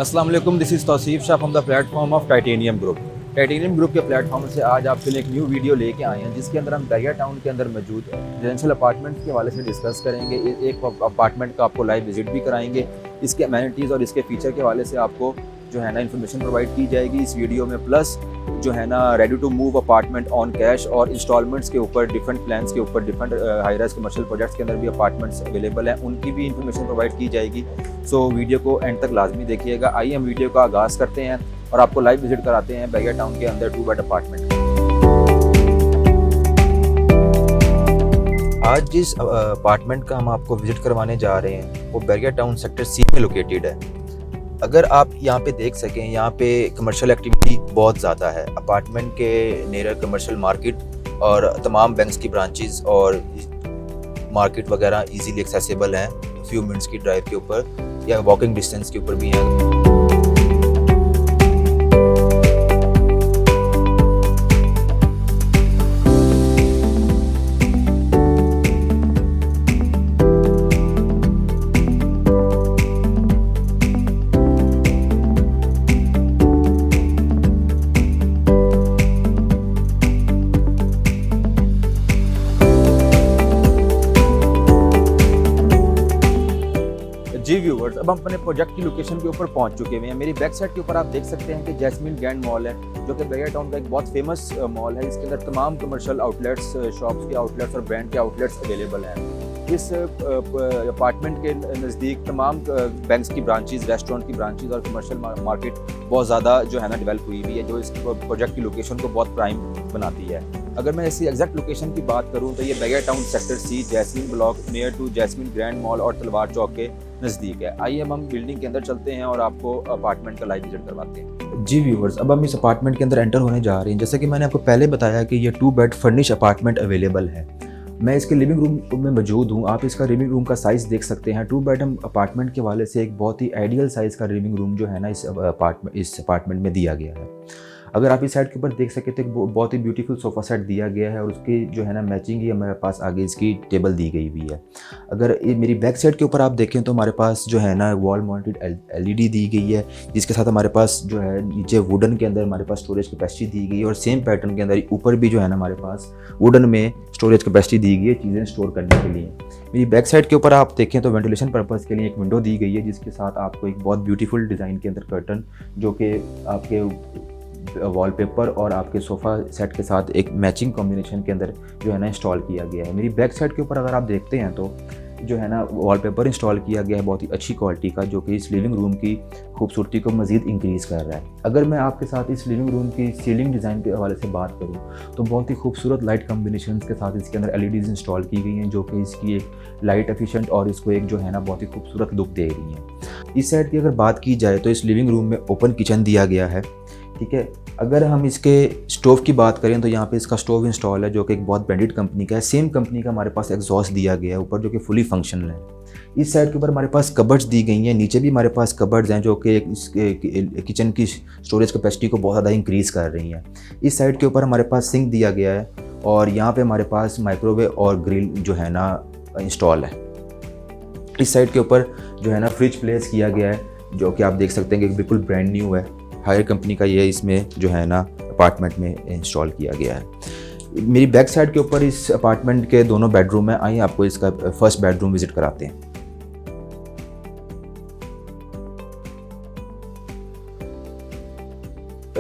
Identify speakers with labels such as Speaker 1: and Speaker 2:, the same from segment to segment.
Speaker 1: अस्सलाम वालेकुम, this is Tauseef Shah from the platform of titanium group. Titanium group के platform से आज आपके लिए एक न्यू वीडियो लेके आए हैं जिसके अंदर हम बहरिया टाउन के अंदर मौजूद रेजिडेंशियल अपार्टमेंट के हवाले से डिस्कस करेंगे। एक अपार्टमेंट का आपको लाइव विजिट भी कराएंगे, इसके अमेनिटीज़ और इसके फीचर के हवाले से आपको जो है ना इन्फॉर्मेशन प्रोवाइड की जाएगी इस वीडियो में। प्लस जो है ना ready to move apartment on cash और इंस्टॉलमेंट्स के ऊपर डिफरेंट प्लान्स के ऊपर different high rise commercial projects के अंदर भी अपार्टमेंट्स अवेलेबल हैं, उनकी भी इन्फॉर्मेशन प्रोवाइड की जाएगी। सो वीडियो को एंड तक लाजमी देखिएगा। आइए हम वीडियो का आगाज़ करते हैं और आपको लाइव विजिट कराते हैं बहरिया टाउन के अंदर 2 बेड अपार्टमेंट। आज जिस अपार्टमेंट का हम आपको विजिट करवाने जा रहे हैं वो बहरिया टाउन सेक्टर सी में लोकेटेड है। अगर आप यहाँ पे देख सकें, यहाँ पे कमर्शियल एक्टिविटी बहुत ज़्यादा है। अपार्टमेंट के नियर कमर्शियल मार्केट और तमाम बैंक्स की ब्रांचेस और मार्केट वगैरह इजीली एक्सेसिबल हैं, फ्यू मिनट्स की ड्राइव के ऊपर या वॉकिंग डिस्टेंस के ऊपर भी हैं। जी व्यूवर्स, अब हम अपने प्रोजेक्ट की लोकेशन के ऊपर पहुंच चुके हैं। मेरी बैक साइड के ऊपर आप देख सकते हैं कि जैस्मिन ग्रैंड मॉल है, जो कि बहरिया टाउन का एक बहुत फेमस मॉल है। इसके अंदर तमाम कमर्शियल आउटलेट्स, शॉप्स के आउटलेट्स और ब्रांड के आउटलेट्स अवेलेबल हैं। इस अपार्टमेंट के नज़दीक तमाम बैंक्स की ब्रांचेस, रेस्टोरेंट की ब्रांचेस और कमर्शियल मार्केट बहुत ज़्यादा जो है ना डेवलप हुई हुई है, जो इस प्रोजेक्ट की लोकेशन को बहुत प्राइम बनाती है। अगर मैं इसकी एग्जैक्ट लोकेशन की बात करूं तो ये Bahria town sector C jasmine block near to jasmine grand mall और तलवार चौक के नज़दीक है। आइए हम बिल्डिंग के अंदर चलते हैं और आपको अपार्टमेंट का लाइव विजिट करवाते हैं। जी व्यूवर्स, अब हम इस अपार्टमेंट के अंदर एंटर होने जा रहे हैं। जैसे कि मैंने आपको पहले बताया कि ये 2 बेड फर्निश अपार्टमेंट अवेलेबल है। मैं इसके लिविंग रूम में मौजूद हूँ। आप इसका लिविंग रूम का साइज़ देख सकते हैं। 2 बेड अपार्टमेंट के हवाले से एक बहुत ही आइडियल साइज़ का लिविंग रूम जो है ना इस अपार्टमेंट में दिया गया है। अगर आप इस साइड के ऊपर देख सके तो एक बहुत ही ब्यूटीफुल सोफ़ा सेट दिया गया है और उसकी जो है ना मैचिंग ही हमारे पास आगे इसकी टेबल दी गई हुई है। अगर मेरी बैक साइड के ऊपर आप देखें तो हमारे पास जो है ना वॉल माउंटेड LED दी गई है, जिसके साथ हमारे पास जो है नीचे वुडन के अंदर हमारे पास स्टोरेज कैपेसिटी दी गई है और सेम पैटर्न के अंदर ऊपर भी जो है ना हमारे पास वुडन में स्टोरेज कैपेसिटी दी गई है चीज़ें स्टोर करने के लिए। मेरी बैक साइड के ऊपर आप देखें तो वेंटिलेशन पर्पज़ के लिए एक विंडो दी गई है, जिसके साथ आपको एक बहुत ब्यूटीफुल डिज़ाइन के अंदर कर्टन जो कि आपके वॉलपेपर और आपके सोफ़ा सेट के साथ एक मैचिंग कॉम्बिनेशन के अंदर जो है ना इंस्टॉल किया गया है। मेरी बैक साइड के ऊपर अगर आप देखते हैं तो जो है ना वॉलपेपर इंस्टॉल किया गया है बहुत ही अच्छी क्वालिटी का, जो कि इस लिविंग रूम की खूबसूरती को मज़ीद इंक्रीज़ कर रहा है। अगर मैं आपके साथ इस लिविंग रूम की सीलिंग डिज़ाइन के हवाले से बात करूं तो बहुत ही खूबसूरत लाइट कॉम्बिनेशन के साथ इसके अंदर LEDs इंस्टॉल की गई हैं, जो कि इसकी एक लाइट एफिशिएंट और इसको एक जो है ना बहुत ही खूबसूरत लुक दे रही हैं। इस साइड की अगर बात की जाए तो इस लिविंग रूम में ओपन किचन दिया गया है, ठीक है। अगर हम इसके स्टोव की बात करें तो यहाँ पे इसका स्टोव इंस्टॉल है, जो कि एक बहुत ब्रांडेड कंपनी का है। सेम कंपनी का हमारे पास एग्जॉस्ट दिया गया है ऊपर, जो कि फुली फंक्शनल है। इस साइड के ऊपर हमारे पास कबर्ड्स दी गई हैं, नीचे भी हमारे पास कबर्ड्स हैं जो कि किचन की स्टोरेज कैपेसिटी को बहुत ज़्यादा इंक्रीज़ कर रही हैं। इस साइड के ऊपर हमारे पास सिंक दिया गया है और यहाँ पर हमारे पास माइक्रोवेव और ग्रिल जो है ना इंस्टॉल है। इस साइड के ऊपर जो है ना फ्रिज प्लेस किया गया है, जो कि आप देख सकते हैं कि बिल्कुल ब्रांड न्यू है, हायर कंपनी का ये इसमें जो है ना अपार्टमेंट में इंस्टॉल किया गया है। मेरी बैक साइड के ऊपर इस अपार्टमेंट के दोनों बेडरूम हैं। आइए आपको इसका फर्स्ट बेडरूम विजिट कराते हैं।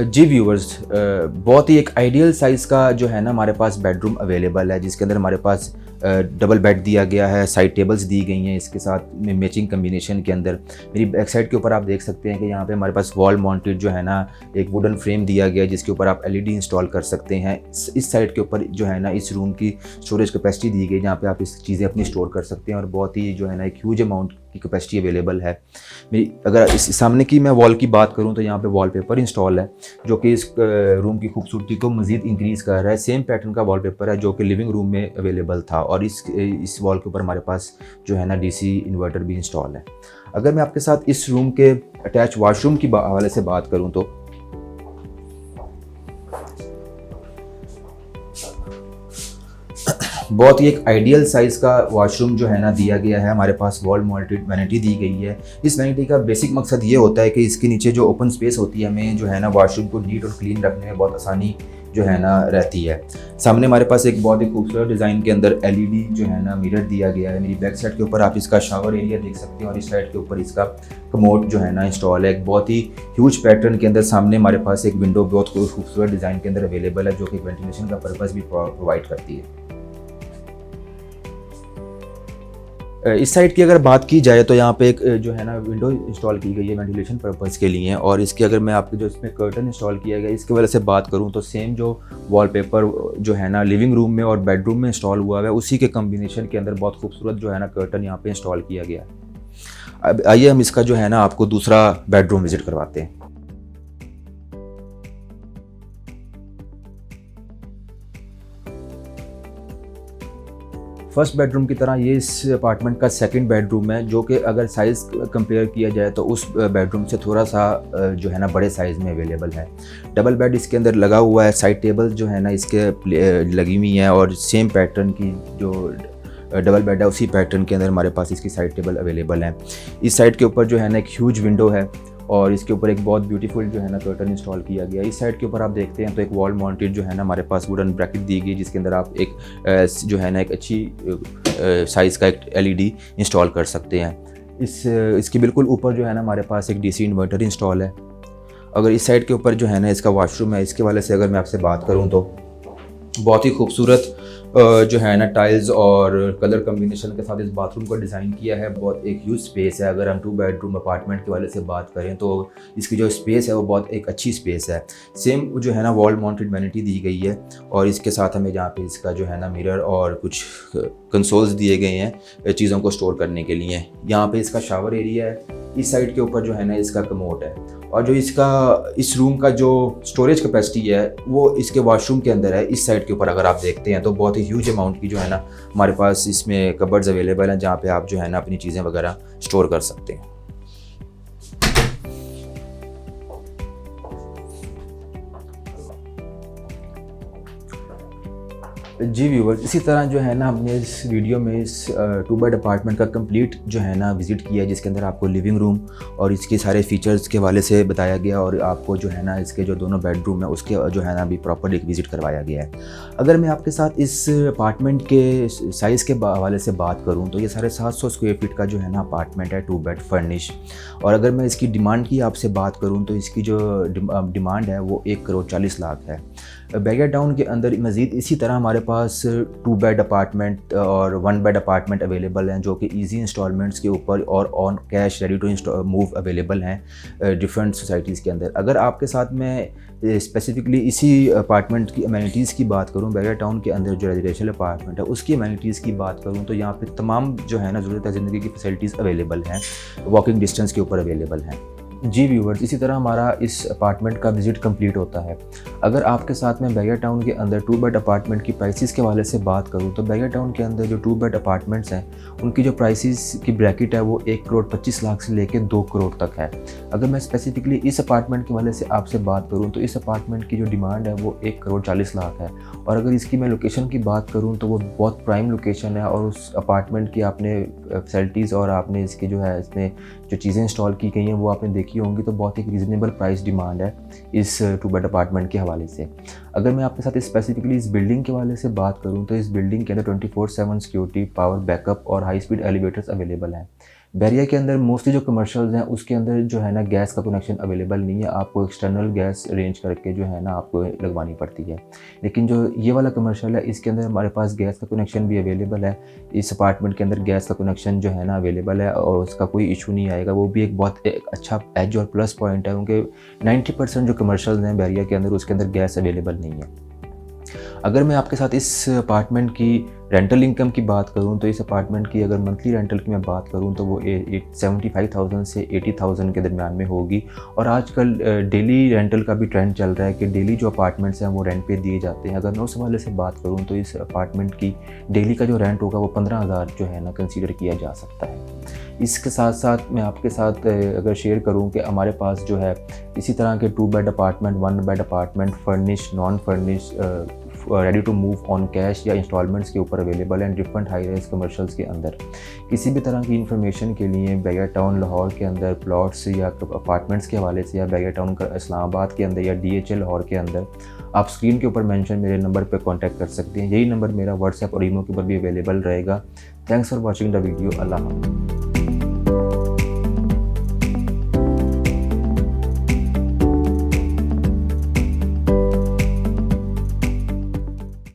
Speaker 1: जी व्यूवर्स, बहुत ही एक आइडियल साइज़ का जो है ना हमारे पास बेडरूम अवेलेबल है, जिसके अंदर हमारे पास डबल बेड दिया गया है, साइड टेबल्स दी गई हैं इसके साथ मैचिंग कम्बिनेशन के अंदर। मेरी बैक साइड के ऊपर आप देख सकते हैं कि यहाँ पे हमारे पास वॉल माउंटेड जो है ना एक वुडन फ्रेम दिया गया है, जिसके ऊपर आप LED इंस्टॉल कर सकते हैं। इस साइड के ऊपर जो है ना इस रूम की स्टोरेज कैपेसिटी दी गई, जहाँ पे आप इस चीज़ें अपनी स्टोर कर सकते हैं और बहुत ही जो है ना एक ह्यूज अमाउंट की कैपेसिटी अवेलेबल है। मेरी अगर इस सामने की मैं वॉल की बात करूँ तो यहाँ पे वॉलपेपर इंस्टॉल है, जो कि इस रूम की खूबसूरती को मज़ीद इंक्रीज़ कर रहा है। सेम पैटर्न का वॉलपेपर है जो कि लिविंग रूम में अवेलेबल था और इस वॉल के ऊपर हमारे पास जो है ना DC इन्वर्टर भी इंस्टॉल है। अगर मैं आपके साथ इस रूम के अटैच वाशरूम की हवाले से बात करूँ तो बहुत ही एक आइडियल साइज़ का वॉशरूम जो है ना दिया गया है। हमारे पास वॉल माउंटेड वैनिटी दी गई है। इस वैनिटी का बेसिक मकसद ये होता है कि इसके नीचे जो ओपन स्पेस होती है, हमें जो है ना वॉशरूम को नीट और क्लीन रखने में बहुत आसानी जो है ना रहती है। सामने हमारे पास एक बहुत ही खूबसूरत डिज़ाइन के अंदर एलईडी जो है ना मिरर दिया गया है। मेरी बैक साइड के ऊपर आप इसका शावर एरिया देख सकते हैं और इस साइड के ऊपर इसका कमोड जो है ना इंस्टॉल है। एक बहुत ही ह्यूज पैटर्न के अंदर सामने हमारे पास एक विंडो बहुत खूबसूरत डिज़ाइन के अंदर अवेलेबल है, जो कि वेंटिलेशन का पर्पज़ भी प्रोवाइड करती है। इस साइड की अगर बात की जाए तो यहाँ पे एक जो है ना विंडो इंस्टॉल की गई है वेंटिलेशन पर्पज़ के लिए। और इसकी अगर मैं आपके जो इसमें कर्टन इंस्टॉल किया गया है इसके वजह से बात करूँ तो सेम जो वॉलपेपर जो है ना लिविंग रूम में और बेडरूम में इंस्टॉल हुआ है उसी के कम्बिनेशन के अंदर बहुत खूबसूरत जो है ना कर्टन यहाँ पे इंस्टॉल किया गया है। अब आइए हम इसका जो है ना आपको दूसरा बेडरूम विजिट करवाते हैं। फर्स्ट बेडरूम की तरह ये इस अपार्टमेंट का सेकंड बेडरूम है, जो कि अगर साइज़ कंपेयर किया जाए तो उस बेडरूम से थोड़ा सा जो है ना बड़े साइज़ में अवेलेबल है। डबल बेड इसके अंदर लगा हुआ है, साइड टेबल जो है ना इसके लगी हुई हैं और सेम पैटर्न की जो डबल बेड है उसी पैटर्न के अंदर हमारे पास इसकी साइड टेबल अवेलेबल है। इस साइड के ऊपर जो है ना एक ह्यूज विंडो है और इसके ऊपर एक बहुत ब्यूटीफुल जो है ना कर्टन इंस्टॉल किया गया। इस साइड के ऊपर आप देखते हैं तो एक वॉल माउंटेड जो है ना हमारे पास वुडन ब्रैकेट दी गई, जिसके अंदर आप एक जो है ना एक अच्छी साइज़ का एक एलईडी इंस्टॉल कर सकते हैं। इसके बिल्कुल ऊपर जो है ना हमारे पास एक डीसी इन्वर्टर इंस्टॉल है। अगर इस साइड के ऊपर जो है ना इसका वॉशरूम है, इसके वाले से अगर मैं आपसे बात करूँ तो बहुत ही खूबसूरत जो है ना टाइल्स और कलर कम्बिनेशन के साथ इस बाथरूम को डिज़ाइन किया है। बहुत एक ह्यूज स्पेस है। अगर हम 2 बेडरूम अपार्टमेंट के वाले से बात करें तो इसकी जो स्पेस है वो बहुत एक अच्छी स्पेस है। सेम जो है ना वॉल माउंटेड वैनिटी दी गई है और इसके साथ हमें जहाँ पे इसका जो है ना मिरर और कुछ कंसोल्स दिए गए हैं चीज़ों को स्टोर करने के लिए। यहाँ पे इसका शावर एरिया है। इस साइड के ऊपर जो है ना इसका कमोड है और जो इसका इस रूम का जो स्टोरेज कैपेसिटी है वो इसके वॉशरूम के अंदर है। इस साइड के ऊपर अगर आप देखते हैं तो बहुत ही ह्यूज अमाउंट की जो है ना हमारे पास इसमें कबर्ड्स अवेलेबल हैं, जहाँ पे आप जो है ना अपनी चीज़ें वगैरह स्टोर कर सकते हैं। जी व्यूवर्स, इसी तरह जो है ना हमने इस वीडियो में इस 2 बेड अपार्टमेंट का कंप्लीट जो है ना विज़िट किया है, जिसके अंदर आपको लिविंग रूम और इसके सारे फीचर्स के हवाले से बताया गया और आपको जो है ना इसके जो दोनों बेडरूम है उसके जो है ना अभी प्रॉपर एक विज़िट करवाया गया है। अगर मैं आपके साथ इस अपार्टमेंट के साइज़ के हवाले से बात करूँ तो ये 750 स्क्वायर फीट का जो है ना अपार्टमेंट है, 2 बेड फर्निश। और अगर मैं इसकी डिमांड की आपसे बात करूँ तो इसकी जो डिमांड है वो 1,40,00,000 है। बैरिया टाउन के अंदर मज़ीद इसी तरह हमारे पास 2 बेड अपार्टमेंट और 1 बेड अपार्टमेंट अवेलेबल हैं, जो कि इजी इंस्टॉलमेंट्स के ऊपर और on cash ready to move available हैं डिफरेंट सोसाइटीज़ के अंदर। अगर आपके साथ मैं स्पेसिफिकली इसी अपार्टमेंट की अमेनिटीज़ की बात करूं, बैरिया टाउन के अंदर जो रेजिडेंशियल अपार्टमेंट है उसकी अमेनिटीज़ की बात करूं तो यहाँ पे तमाम जो है ना ज़रूरत ज़िंदगी की फैसिलिटीज़ अवेलेबल हैं, वॉकिंग डिस्टेंस के ऊपर अवेलेबल हैं। जी व्यूवर्स, इसी तरह हमारा इस अपार्टमेंट का विज़िट कंप्लीट होता है। अगर आपके साथ में बैरिया टाउन के अंदर 2 बेड अपार्टमेंट की प्राइसेस के हवाले से बात करूं तो बैरिया टाउन के अंदर जो 2 बेड अपार्टमेंट्स हैं उनकी जो प्राइसेस की ब्रैकेट है वो 1,25,00,000 से लेकर 2 करोड़ तक है। अगर मैं स्पेसिफिकली इस अपार्टमेंट के हवाले से आपसे बात करूँ तो इस अपार्टमेंट की जो डिमांड है वो 1,40,00,000 है। और अगर इसकी मैं लोकेशन की बात करूँ तो वो बहुत प्राइम लोकेशन है और उस अपार्टमेंट की आपने फैसिलिटीज़ और आपने इसके जो है इसमें जो चीज़ें इंस्टॉल की गई हैं वो आपने देखी होंगी, तो बहुत ही रीज़नेबल प्राइस डिमांड है इस 2 बेड अपार्टमेंट के हवाले से। अगर मैं आपके साथ स्पेसिफिकली इस बिल्डिंग के हवाले से बात करूं तो इस बिल्डिंग के अंदर 24/7 सिक्योरिटी, पावर बैकअप और हाई स्पीड एलिवेटर्स अवेलेबल हैं। बैरिया के अंदर मोस्टली जो कमर्शियल्स हैं उसके अंदर जो है ना गैस का कनेक्शन अवेलेबल नहीं है, आपको एक्सटर्नल गैस अरेंज करके जो है ना आपको लगवानी पड़ती है। लेकिन जो ये वाला कमर्शियल है इसके अंदर हमारे पास गैस का कनेक्शन भी अवेलेबल है। इस अपार्टमेंट के अंदर गैस का कनेक्शन जो है ना अवेलेबल है और उसका कोई इशू नहीं आएगा। वो भी एक बहुत अच्छा एज और प्लस पॉइंट है, क्योंकि 90% जो कमर्शियल्स हैं बैरिया के अंदर उसके अंदर गैस अवेलेबल नहीं है। अगर मैं आपके साथ इस अपार्टमेंट की रेंटल इनकम की बात करूं तो इस अपार्टमेंट की अगर मंथली रेंटल की मैं बात करूं तो वो 75,000 से 80,000 के दरमियान में होगी। और आजकल डेली रेंटल का भी ट्रेंड चल रहा है कि डेली जो अपार्टमेंट्स हैं वो रेंट पे दिए जाते हैं। अगर मैं उस हवाले से बात करूं तो इस अपार्टमेंट की डेली का जो रेंट होगा वो 15,000 जो है ना कंसीडर किया जा सकता है। इसके साथ साथ मैं आपके साथ अगर शेयर करूं कि हमारे पास जो है इसी तरह के 2 bed apartment, 1 bed apartment, furnish, non furnish, ready to move on cash या इंस्टॉलमेंट्स के ऊपर अवेलेबल हैं डिफरेंट हाई राइज कमर्शल्स के अंदर। किसी भी तरह की इन्फॉर्मेशन के लिए बैरिया टाउन लाहौर के अंदर प्लॉट्स या अपार्टमेंट्स के हवाले से, या बैरिया टाउन का इस्लामाबाद के अंदर या DHA लाहौर के अंदर, आप स्क्रीन के ऊपर मेंशन मेरे नंबर पर कॉन्टैक्ट कर सकते हैं। यही नंबर मेरा व्हाट्सएप और ईमो के ऊपर भी अवेलेबल रहेगा। Thanks for watching the video. अल्लाह हाफ़िज़।